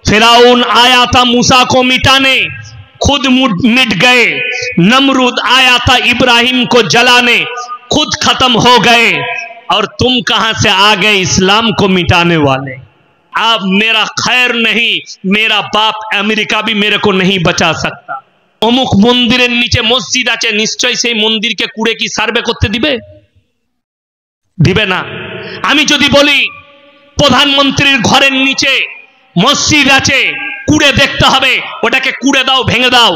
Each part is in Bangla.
फिराउन आया था मूसा को मिटाने, खुद मिट गए। नमरूद आया था इब्राहिम को जलाने, खुद खत्म हो गए। और तुम कहां से आ गए इस्लाम को मिटाने वाले? अब मेरा खैर नहीं, मेरा बाप अमेरिका भी मेरे को नहीं बचा सकता। অমুক মন্দিরের নিচে মসজিদ আছে, নিশ্চয়ই সেই মন্দিরকে কুড়ে কি সার্ভে করতে দিবে? দিবে না। আমি যদি বলি প্রধানমন্ত্রীর ঘরের নিচে মসজিদ আছে, কুড়ে দেখতে হবে, ওটাকে কুড়ে দাও, ভেঙে দাও,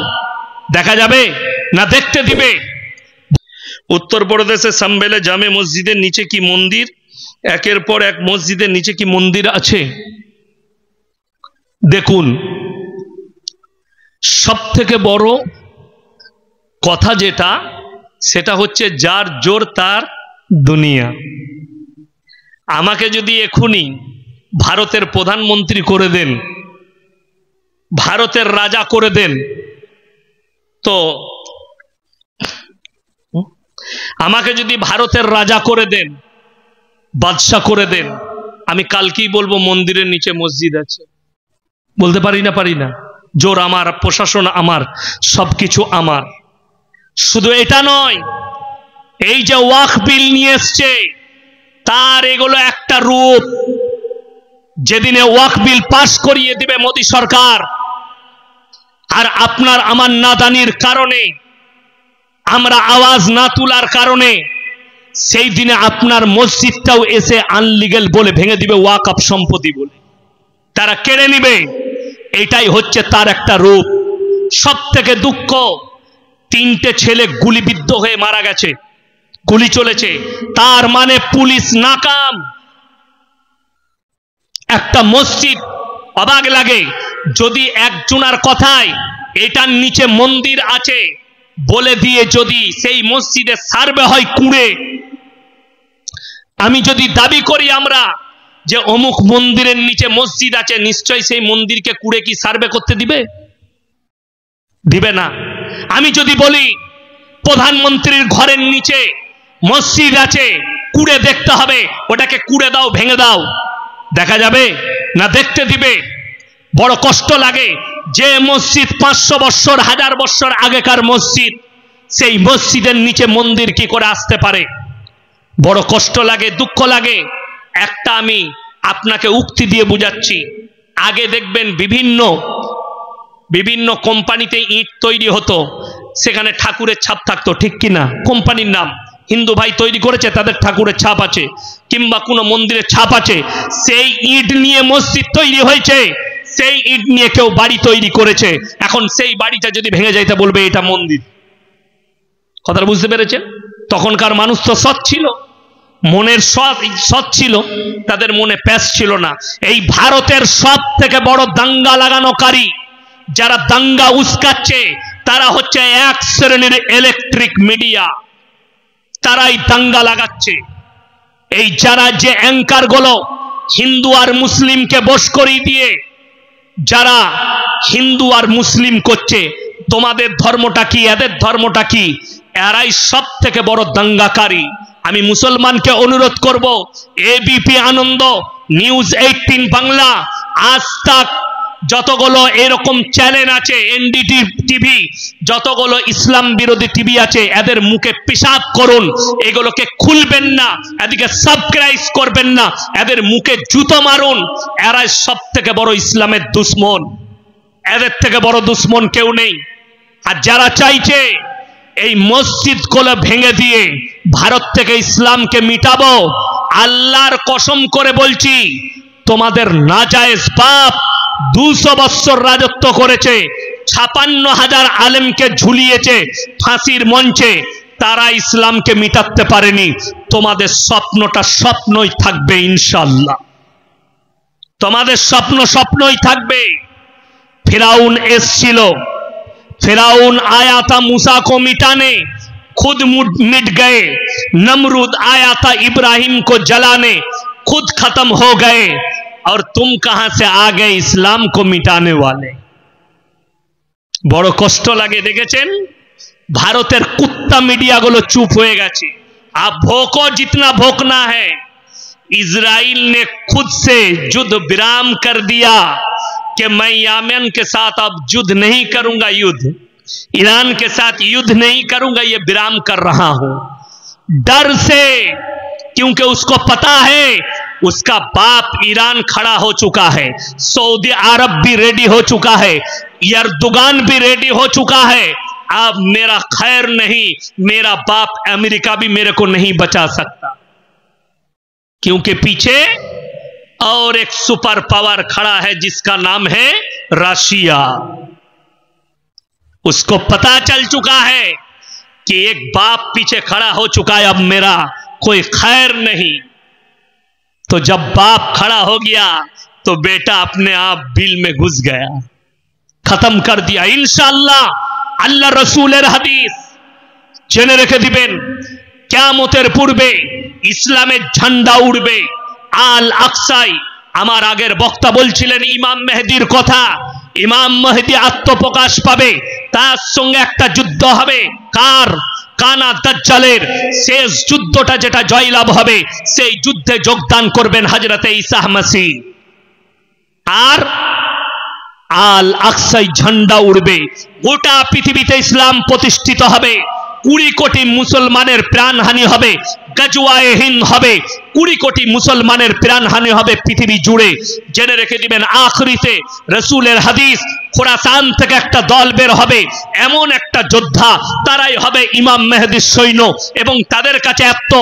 দেখা যাবে না? দেখতে দিবে? উত্তরপ্রদেশে সাম্বেলে জামে মসজিদের নিচে কি মন্দির, একের পর এক মসজিদের নিচে কি মন্দির আছে। দেখুন, সব থেকে বড় কথা যেটা, সেটা হচ্ছে যার জোর তার দুনিয়া। আমাকে যদি এখুনি ভারতের প্রধানমন্ত্রী করে দেন, ভারতের রাজা করে দেন, তো আমাকে যদি ভারতের রাজা করে দেন, বাদশা করে দেন, আমি কালকেই বলবো মন্দিরের নিচে মসজিদ আছে। বলতে পারি না? পারি না। জোর আমার, প্রশাসন আমার, সবকিছু আমার। শুধু এটা নয়, এই যে ওয়াকফ বিল নিয়ে এসছে, তার এগুলো একটা রূপ। যেদিনে ওয়াকফ বিল পাশ করিয়ে দিবে মোদী সরকার, আর আপনার আমার নাদানির কারণে, আমরা আওয়াজ না তোলার কারণে, সেই দিনে আপনার মসজিদটাও এসে আনলিগেল বলে ভেঙে দিবে, ওয়াকফ সম্পত্তি বলে তারা কেড়ে নিবে। এটাই হচ্ছে তার একটা রূপ। সব থেকে দুঃখ, 3টে ছেলে গুলিবিদ্ধ হয়ে মারা গেছে, গুলি চলেছে, তার মানে পুলিশ নাকাম। একটা মসজিদ, অবাক লাগে যদি একজনের কথায় এটার নিচে মন্দির আছে বলে দিয়ে যদি সেই মসজিদে সার্ভে হয় কুড়ে, আমি যদি দাবি করি আমরা যে অমুক মন্দিরের নিচে মসজিদ আছে, নিশ্চয়ই সেই মন্দিরকে কুড়ে কি সার্ভে করতে দিবে? দিবে না। আমি যদি বলি প্রধানমন্ত্রীর ঘরের নিচে মসজিদ আছে, কুড়ে দেখতে হবে, ওটাকে কুড়ে দাও, ভেঙে দাও, দেখা যাবে না? দেখতে দিবে? বড় কষ্ট লাগে। যে মসজিদ 500 বছর 1000 বছর আগেকার মসজিদ, সেই মসজিদের নিচে মন্দির কি করে আসতে পারে? বড় কষ্ট লাগে, দুঃখ লাগে। একটা আমি আপনাকে উক্তি দিয়ে বুঝাচ্ছি। আগে দেখবেন বিভিন্ন কোম্পানিতে ইট তৈরি হতো, সেখানে ঠাকুরের ছাপ থাকতো, ঠিক কিনা? কোম্পানির নাম, হিন্দু ভাই তৈরি করেছে, তাদের ঠাকুরের ছাপ আছে, কিংবা কোনো মন্দিরের ছাপ আছে। সেই ইট নিয়ে মসজিদ তৈরি হয়েছে, সেই ইট নিয়ে কেউ বাড়ি তৈরি করেছে। এখন সেই বাড়িটা যদি ভেঙে যায় তা বলবে এটা মন্দির। কথাটা বুঝতে পেরেছেন? তখনকার মানুষ তো সৎ ছিল, মনের সৎ ছিল, তাদের মনে প্যাঁচ ছিল না। এই ভারতের সব থেকে বড় দাঙ্গা লাগানোকারী, যারা দাঙ্গা উস্কাচ্ছে, তারা হচ্ছে এক শ্রেণীর ইলেকট্রিক মিডিয়া। তারাই দাঙ্গা লাগাচ্ছে। এই যারা যে অ্যাঙ্কার গুলো হিন্দু আর মুসলিমকে বশ করিয়ে দিয়ে যারা হিন্দু আর মুসলিম করছে, তোমাদের ধর্মটা কি, এদের ধর্মটা কি, এরাই সব থেকে বড় দাঙ্গাকারী। আমি মুসলমানকে অনুরোধ করব, এবিপি আনন্দ, নিউজ 18 বাংলা, আজ তাক, যতগুলো এরকম চ্যানেল আছে, এনডিটি টিভি, যতগুলো ইসলাম বিরোধী টিভি আছে, এদের মুখে পেশাব করুন। এগুলোকে খুলবেন না, এদিকে সাবস্ক্রাইব করবেন না, এদের মুখে জুতো মারুন। এরাই সব থেকে বড় ইসলামের দুশ্মন। এদের থেকে বড় দুশ্মন কেউ নেই। আর যারা চাইছে এই মসজিদ গুলো ভেঙে দিয়ে ভারত থেকে ইসলামকে মিটাবো, আল্লাহর কসম করে বলছি, তোমাদের নাজায়েজ বাপ 200 বছর রাজত্ব করেছে, 56,000 আলেমকে ঝুলিয়েছে ফাঁসির মঞ্চে, তারা ইসলামকে মিটাতে পারেনি। তোমাদের স্বপ্নটা স্বপ্নই থাকবে ইনশাআল্লাহ। তোমাদের স্বপ্ন স্বপ্নই থাকবে। ফিরাউন এসছিল, फिराउन आया था मूसा को मिटाने, खुद मिट गए। नमरूद आया था इब्राहिम को जलाने, खुद खत्म हो गए। और तुम कहां से आ गए इस्लाम को मिटाने वाले? बड़ो कष्ट लगे। देखेছেন भारतेर कुत्ता मीडिया गुलो चुप हो गए। आप भोको जितना भोकना है। इजराइल ने खुद से युद्ध विराम कर दिया। कि मैं यमन के साथ अब युद्ध नहीं करूंगा, युद्ध ईरान के साथ युद्ध नहीं करूंगा, ये विराम कर रहा हूं डर से, क्योंकि उसको पता है उसका बाप ईरान खड़ा हो चुका है, सऊदी अरब भी रेडी हो चुका है, एर्दोगान भी रेडी हो चुका है। अब मेरा खैर नहीं, मेरा बाप अमेरिका भी मेरे को नहीं बचा सकता, क्योंकि पीछे और एक सुपर पावर खड़ा है जिसका नाम है रशिया। उसको पता चल चुका है कि एक बाप पीछे खड़ा हो चुका है, अब मेरा कोई खैर नहीं। तो जब बाप खड़ा हो गया तो बेटा अपने आप बिल में घुस गया, खत्म कर दिया। इंशाअल्लाह আল্লাহ রসুলের হাদিস জেনে রেখে দিবেন, কিয়ামতের পূর্বে ইসলামের ঝান্ডা উড়বে আল আকসায়। আমার আগের বক্তা বলছিলেন ইমাম মেহেদির কথা, ইমাম মেহেদি আত্মপ্রকাশ পাবে, তার সঙ্গে একটা যুদ্ধ হবে, কার? কানা দাজ্জালের। শেষ যুদ্ধটা যেটা জয়লাভ হবে সেই যুদ্ধে যোগদান করবেন হযরতে ঈসা মসিহ। আর আল আকসায় ঝান্ডা উড়বে, গোটা পৃথিবীতে ইসলাম প্রতিষ্ঠিত হবে, 20 কোটি মুসলমানের প্রাণহানি হবে, গাজওয়ায়ে হিন্দ হবে, 20 কোটি মুসলমানের প্রাণহানি হবে পৃথিবী জুড়ে। জেনে রেখে দিবেন আখরিতে রাসূলের হাদিস, খোরাসান থেকে একটা দল বের হবে, এমন একটা যোদ্ধা, তারাই হবে ইমাম মেহেদির সৈন্য, এবং তাদের কাছে এত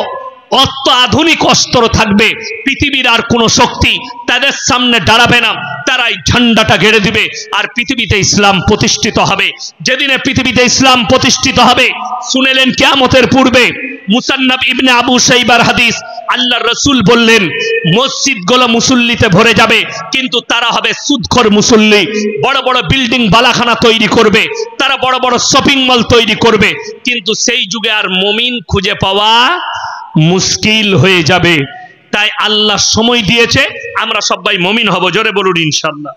অত্যাধুনিক অস্ত্র থাকবে, পৃথিবীর আর কোনো শক্তি তাদের সামনে দাঁড়াবে না, তারাই ঝান্ডাটা গেড়ে দিবে আর পৃথিবীতে ইসলাম প্রতিষ্ঠিত হবে। যেদিনে পৃথিবীতে ইসলাম প্রতিষ্ঠিত হবে, শুনেলেন কিয়ামতের পূর্বে মুসান্নাফ ইবনে আবু শাইবার হাদিস, আল্লাহর রাসূল বললেন মসজিদগুলো মুসল্লিতে ভরে যাবে, কিন্তু তারা হবে সুদখোর মুসল্লি। বড় বড় বিল্ডিং বালাখানা তৈরি করবে, তারা বড় বড় শপিং মল তৈরি করবে, কিন্তু সেই যুগে আর মুমিন খুঁজে পাওয়া মুশকিল হয়ে যাবে। তাই আল্লাহ সময় দিয়েছে, আমরা সবাই মুমিন হব। জোরে বলুন ইনশাআল্লাহ।